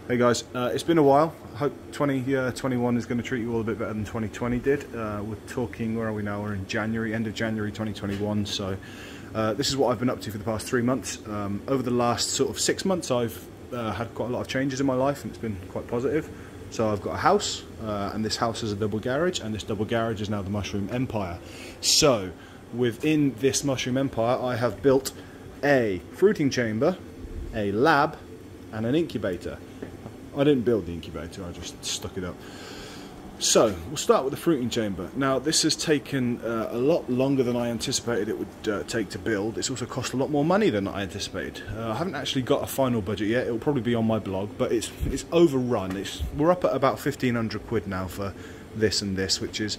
Hey guys, it's been a while. I hope 2021 is going to treat you all a bit better than 2020 did. We're talking, where are we now? We're in January, end of January 2021. So this is what I've been up to for the past 3 months. Over the last sort of 6 months, I've had quite a lot of changes in my life, and it's been quite positive. So I've got a house, and this house is a double garage, and this double garage is now the Mushroom Empire. So within this Mushroom Empire, I have built a fruiting chamber, a lab, and an incubator. I didn't build the incubator, I just stuck it up. So, we'll start with the fruiting chamber. Now, this has taken a lot longer than I anticipated it would take to build. It's also cost a lot more money than I anticipated. I haven't actually got a final budget yet. It'll probably be on my blog, but it's overrun. We're up at about 1,500 quid now for this and this, which is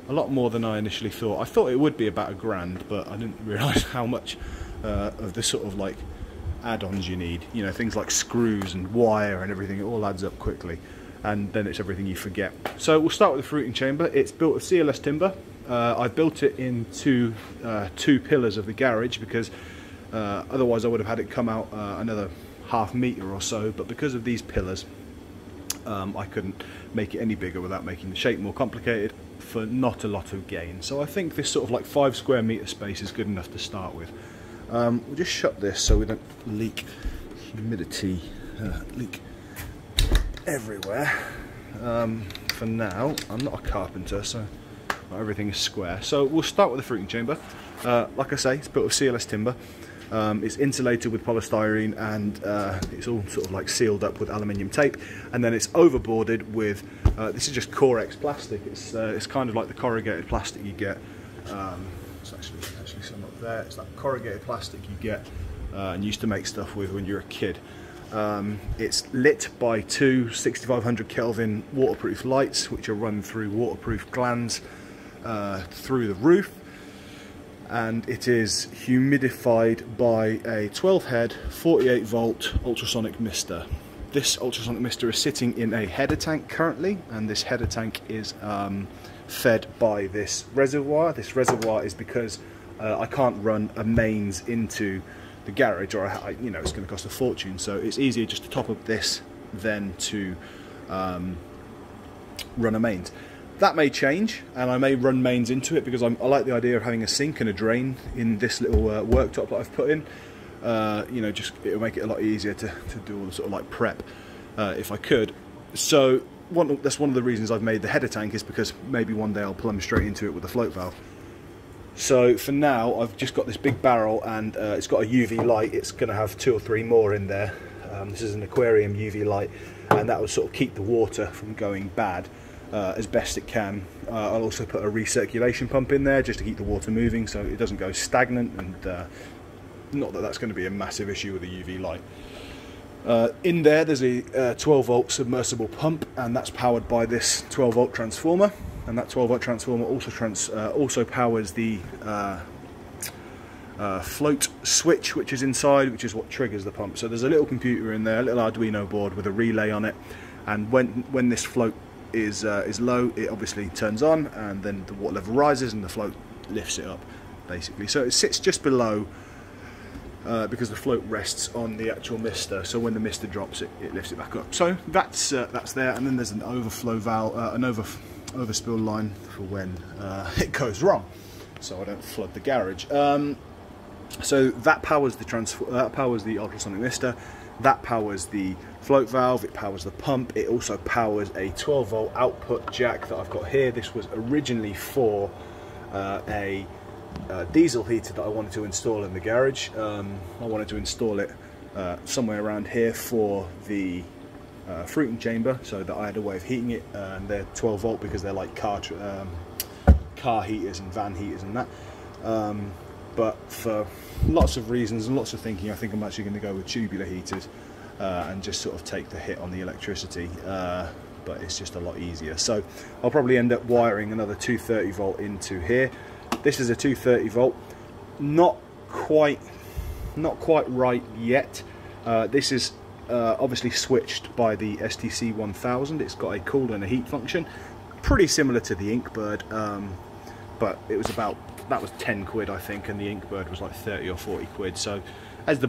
a lot more than I initially thought. I thought it would be about £1,000, but I didn't realise how much of this sort of like add-ons you need, you know, things like screws and wire and everything. It all adds up quickly, and then it's everything you forget. So we'll start with the fruiting chamber. It's built of CLS timber. I built it into two pillars of the garage because otherwise I would have had it come out another ½ metre or so, but because of these pillars I couldn't make it any bigger without making the shape more complicated for not a lot of gain. So I think this sort of like 5 square metre space is good enough to start with. We'll just shut this so we don't leak humidity, leak everywhere. For now, I'm not a carpenter, so not everything is square. So we'll start with the fruiting chamber. Like I say, it's built of CLS timber. It's insulated with polystyrene, and it's all sort of like sealed up with aluminium tape, and then it's overboarded with this is just Corex plastic. It's kind of like the corrugated plastic you get. It's actually some up there. It's that corrugated plastic you get and used to make stuff with when you're a kid. It's lit by two 6500 Kelvin waterproof lights, which are run through waterproof glands through the roof, and it is humidified by a 12 head 48 volt ultrasonic mister. This ultrasonic mister is sitting in a header tank currently, and this header tank is fed by this reservoir. This reservoir is because I can't run a mains into the garage, or you know, it's going to cost a fortune. So it's easier just to top up this than to run a mains. That may change, and I may run mains into it because I like the idea of having a sink and a drain in this little worktop that I've put in. You know, just it'll make it a lot easier to do all the sort of like prep if I could. So that's one of the reasons I've made the header tank, is because maybe one day I'll plumb straight into it with a float valve. So for now, I've just got this big barrel, and it's got a UV light. It's going to have 2 or 3 more in there. This is an aquarium UV light, and that will sort of keep the water from going bad as best it can. I'll also put a recirculation pump in there just to keep the water moving so it doesn't go stagnant, and not that that's going to be a massive issue with a UV light. In there, there's a 12 volt submersible pump, and that's powered by this 12 volt transformer. And that 12 volt transformer also powers the float switch, which is inside, which is what triggers the pump. So there's a little computer in there, a little Arduino board with a relay on it, and when this float is low, it obviously turns on, and then the water level rises and the float lifts it up, basically. So it sits just below, because the float rests on the actual mister, so when the mister drops it lifts it back up. So that's there, and then there's an overflow valve, an overspill line for when it goes wrong, so I don't flood the garage. So that powers the ultrasonic mister, that powers the float valve, it powers the pump, it also powers a 12 volt output jack that I've got here. This was originally for a diesel heater that I wanted to install in the garage. I wanted to install it somewhere around here for the fruiting chamber, so that I had a way of heating it, and they're 12 volt because they're like car heaters and van heaters and that. But for lots of reasons and lots of thinking, I think I'm actually going to go with tubular heaters and just sort of take the hit on the electricity. But it's just a lot easier. So I'll probably end up wiring another 230 volt into here. This is a 230 volt, not quite right yet. This is obviously switched by the STC 1000. It's got a cool and a heat function, pretty similar to the Inkbird, but it was that was 10 quid I think, and the Inkbird was like 30 or 40 quid. So as the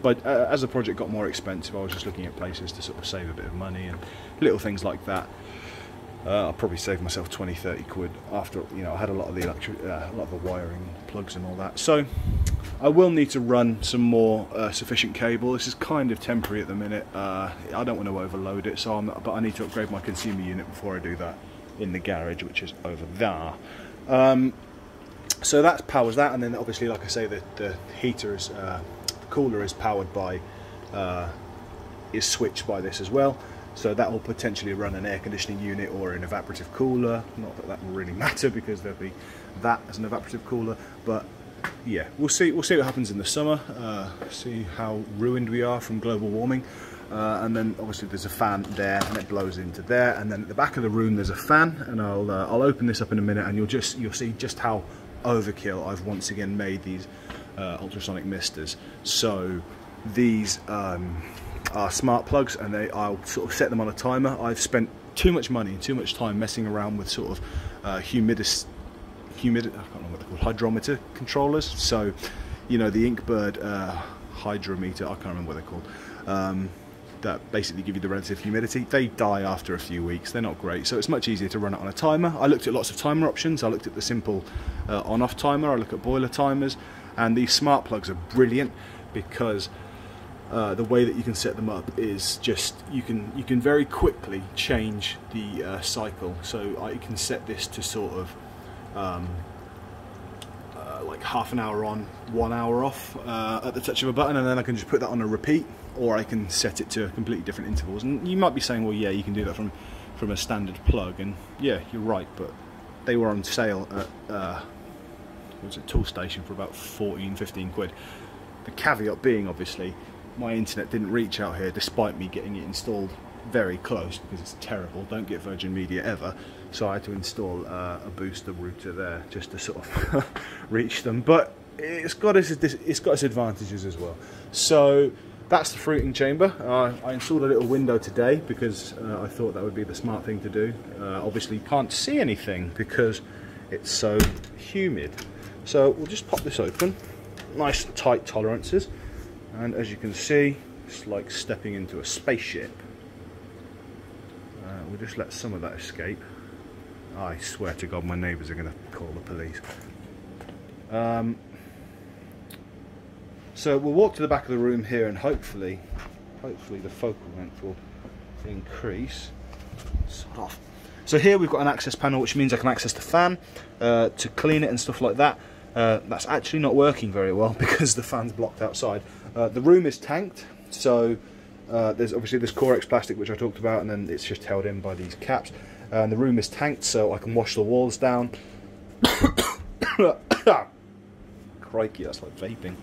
project got more expensive, I was just looking at places to sort of save a bit of money and little things like that. I'll probably save myself 20-30 quid after, you know, I had a lot of the a lot of the wiring, plugs and all that. So I will need to run some more sufficient cable. This is kind of temporary at the minute. I don't want to overload it, but I need to upgrade my consumer unit before I do that in the garage, which is over there. So that powers that, and then obviously, like I say, the heater is, the cooler is powered by, is switched by this as well. So that will potentially run an air conditioning unit or an evaporative cooler. Not that that will really matter because there'll be that as an evaporative cooler. But yeah, we'll see. We'll see what happens in the summer. See how ruined we are from global warming. And then obviously there's a fan there, and it blows into there. And then at the back of the room there's a fan, and I'll open this up in a minute, and you'll see just how overkill I've once again made these ultrasonic misters. So these are smart plugs, and I'll sort of set them on a timer. I've spent too much money and too much time messing around with sort of I can't remember what they're called, hydrometer controllers. So, you know, the Incubator hydrometer, I can't remember what they're called, that basically give you the relative humidity. They die after a few weeks. They're not great, so it's much easier to run it on a timer. I looked at lots of timer options. I looked at the simple on-off timer. I look at boiler timers, and these smart plugs are brilliant because the way that you can set them up is just you can very quickly change the cycle. So I can set this to sort of like half an hour on, 1 hour off at the touch of a button, and then I can just put that on a repeat, or I can set it to completely different intervals. And you might be saying, well, yeah, you can do that from a standard plug, and yeah, you're right, but they were on sale at what was it, Tool Station for about 14-15 quid. The caveat being, obviously, my internet didn't reach out here despite me getting it installed very close, because it's terrible. Don't get Virgin Media ever. So I had to install a booster router there just to sort of reach them. But it's got its advantages as well. So that's the fruiting chamber. I installed a little window today because I thought that would be the smart thing to do. Obviously you can't see anything because it's so humid. So we'll just pop this open. Nice tight tolerances. And as you can see, it's like stepping into a spaceship. We'll just let some of that escape. I swear to God, my neighbours are going to call the police. So we'll walk to the back of the room here, and hopefully the focal length will increase. Sort of. So here we've got an access panel, which means I can access the fan to clean it and stuff like that. That's actually not working very well because the fan's blocked outside. The room is tanked, so there's obviously this Corex plastic which I talked about, and then it's just held in by these caps. And the room is tanked, so I can wash the walls down. Crikey, that's like vaping.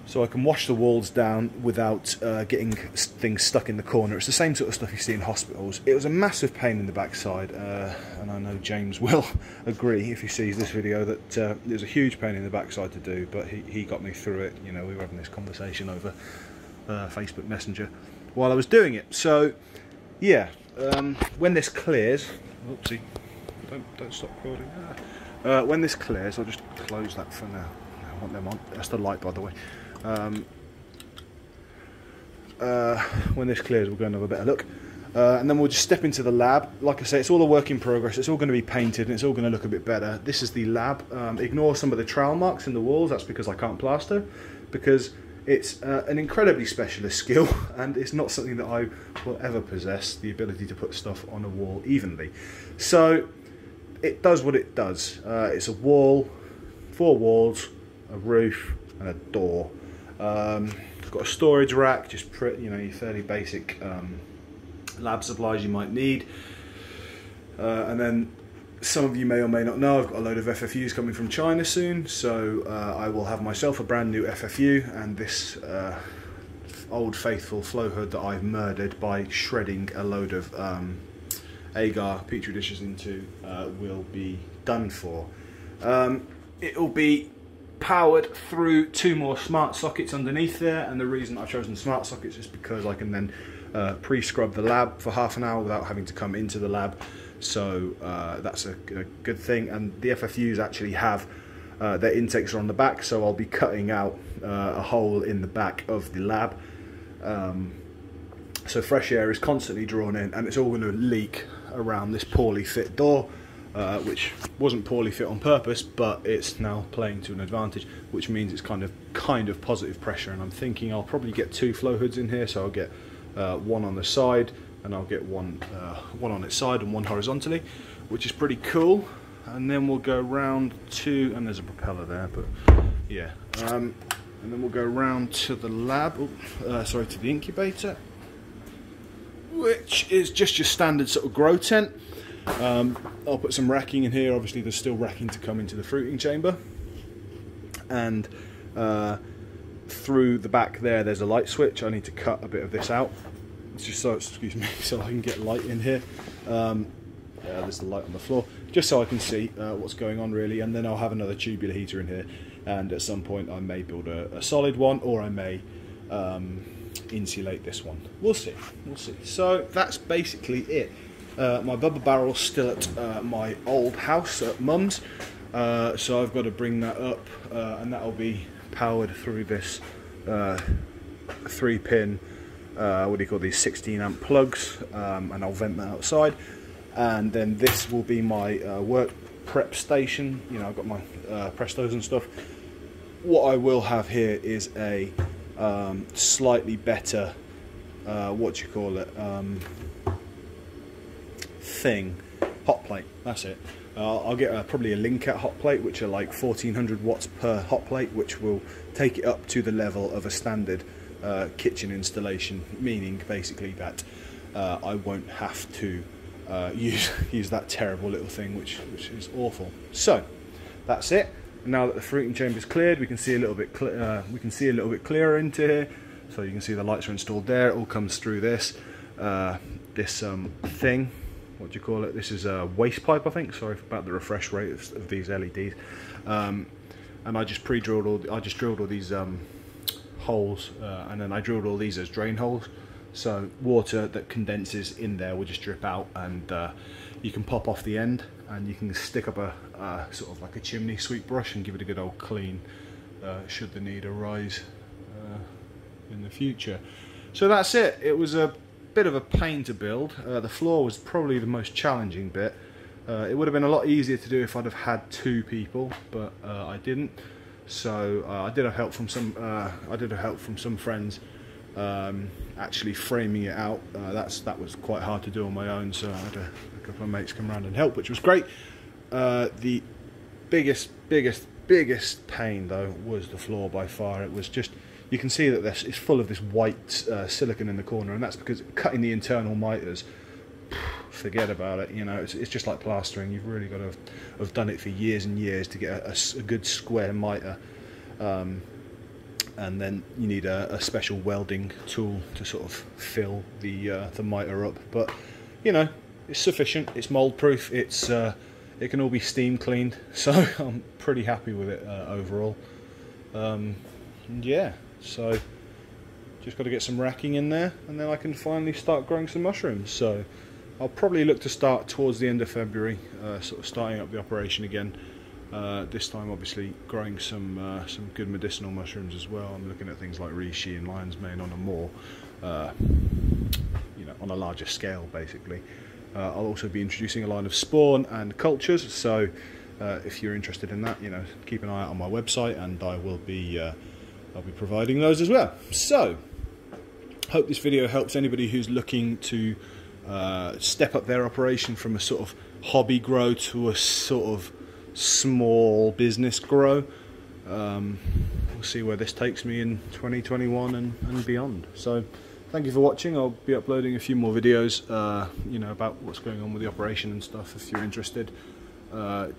So I can wash the walls down without getting things stuck in the corner. It's the same sort of stuff you see in hospitals. It was a massive pain in the backside, and I know James will agree if he sees this video that it was a huge pain in the backside to do, but he got me through it. You know, we were having this conversation over Facebook Messenger while I was doing it. So yeah, when this clears, oopsie, don't stop recording. When this clears, I'll just close that for now. I want them on. That's the light, by the way. When this clears, we'll go and have a better look, and then we'll just step into the lab. Like I say, it's all a work in progress. It's all going to be painted, and it's all going to look a bit better. This is the lab. Ignore some of the trowel marks in the walls. That's because I can't plaster, because it's an incredibly specialist skill, and it's not something that I will ever possess, the ability to put stuff on a wall evenly. So it does what it does. It's a wall, 4 walls, a roof, and a door. It's got a storage rack, just you know, your fairly basic lab supplies you might need. And then some of you may or may not know, I've got a load of FFUs coming from China soon, so I will have myself a brand new FFU, and this old faithful flow hood that I've murdered by shredding a load of agar petri dishes into will be done for. It will be powered through 2 more smart sockets underneath there, and the reason I've chosen smart sockets is because I can then pre-scrub the lab for half an hour without having to come into the lab. So that's a good thing. And the FFUs actually have their intakes are on the back, so I'll be cutting out a hole in the back of the lab, so fresh air is constantly drawn in, and it's all going to leak around this poorly fit door, which wasn't poorly fit on purpose, but it's now playing to an advantage, which means it's kind of positive pressure. And I'm thinking I'll probably get 2 flow hoods in here, so I'll get one on the side, and I'll get one on its side and one horizontally, which is pretty cool. And then we'll go round to, and there's a propeller there, but yeah, and then we'll go round to the lab, to the incubator, which is just your standard sort of grow tent. I'll put some racking in here. Obviously there's still racking to come into the fruiting chamber, and through the back there's a light switch. I need to cut a bit of this out, it's just so, excuse me, so I can get light in here. There's the light on the floor, just so I can see what's going on really. And then I'll have another tubular heater in here, and at some point I may build a solid one, or I may insulate this one. We'll see. So that's basically it. My bubble barrel's still at my old house at Mum's, so I've got to bring that up, and that'll be powered through this 3-pin, what do you call these, 16 amp plugs, and I'll vent that outside. And then this will be my work prep station. You know, I've got my Prestos and stuff. What I will have here is a slightly better, what do you call it, hot plate. That's it. I'll get probably a Linkat hot plate, which are like 1400 watts per hot plate, which will take it up to the level of a standard kitchen installation, meaning basically that I won't have to use that terrible little thing, which is awful. So that's it. Now that the fruiting chamber is cleared, we can see a little bit clearer into here. So you can see the lights are installed there. It all comes through this thing. What do you call it? This is a waste pipe, I think. Sorry about the refresh rate of these LEDs. And I just drilled all these holes, and then I drilled all these as drain holes. So water that condenses in there will just drip out, and you can pop off the end, and you can stick up a sort of like a chimney sweep brush and give it a good old clean, should the need arise in the future. So that's it. It was a bit of a pain to build. The floor was probably the most challenging bit. It would have been a lot easier to do if I'd have had 2 people, but I didn't. So I did have help from some friends. Actually framing it out, that was quite hard to do on my own, so I had a couple of mates come around and help, which was great. The biggest pain though was the floor by far. It was just, you can see that it's full of this white silicone in the corner, and that's because cutting the internal miters, forget about it. You know, it's just like plastering. You've really got to have done it for years and years to get a good square miter. And then you need a special welding tool to sort of fill the miter up. But you know, it's sufficient. It's mold proof. It can all be steam cleaned. So I'm pretty happy with it overall. Yeah. So just got to get some racking in there, and then I can finally start growing some mushrooms. So I'll probably look to start towards the end of February, sort of starting up the operation again. This time obviously growing some good medicinal mushrooms as well. I'm looking at things like reishi and lion's mane on a more, you know, on a larger scale basically. I'll also be introducing a line of spawn and cultures, so if you're interested in that, you know, keep an eye out on my website, and I'll be providing those as well. So hope this video helps anybody who's looking to step up their operation from a sort of hobby grow to a sort of small business grow. We'll see where this takes me in 2021 and beyond. So thank you for watching. I'll be uploading a few more videos, you know, about what's going on with the operation and stuff. If you're interested,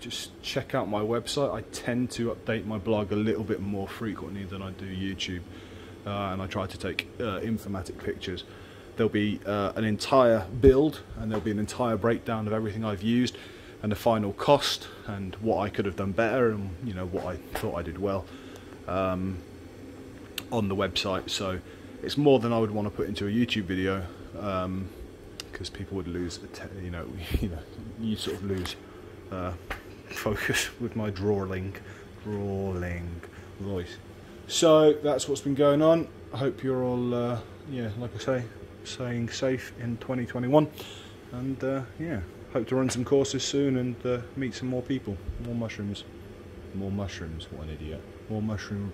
just check out my website. I tend to update my blog a little bit more frequently than I do YouTube, and I try to take informatic pictures. There'll be an entire build, and there'll be an entire breakdown of everything I've used, and the final cost, and what I could have done better, and you know, what I thought I did well, on the website. So it's more than I would want to put into a YouTube video, because people would lose, you sort of lose focus with my drawling voice. So that's what's been going on. I hope you're all, yeah, like I say, staying safe in 2021. And yeah, hope to run some courses soon and meet some more people. More mushrooms. More mushrooms. What an idiot. More mushroom.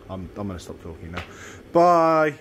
I'm going to stop talking now. Bye.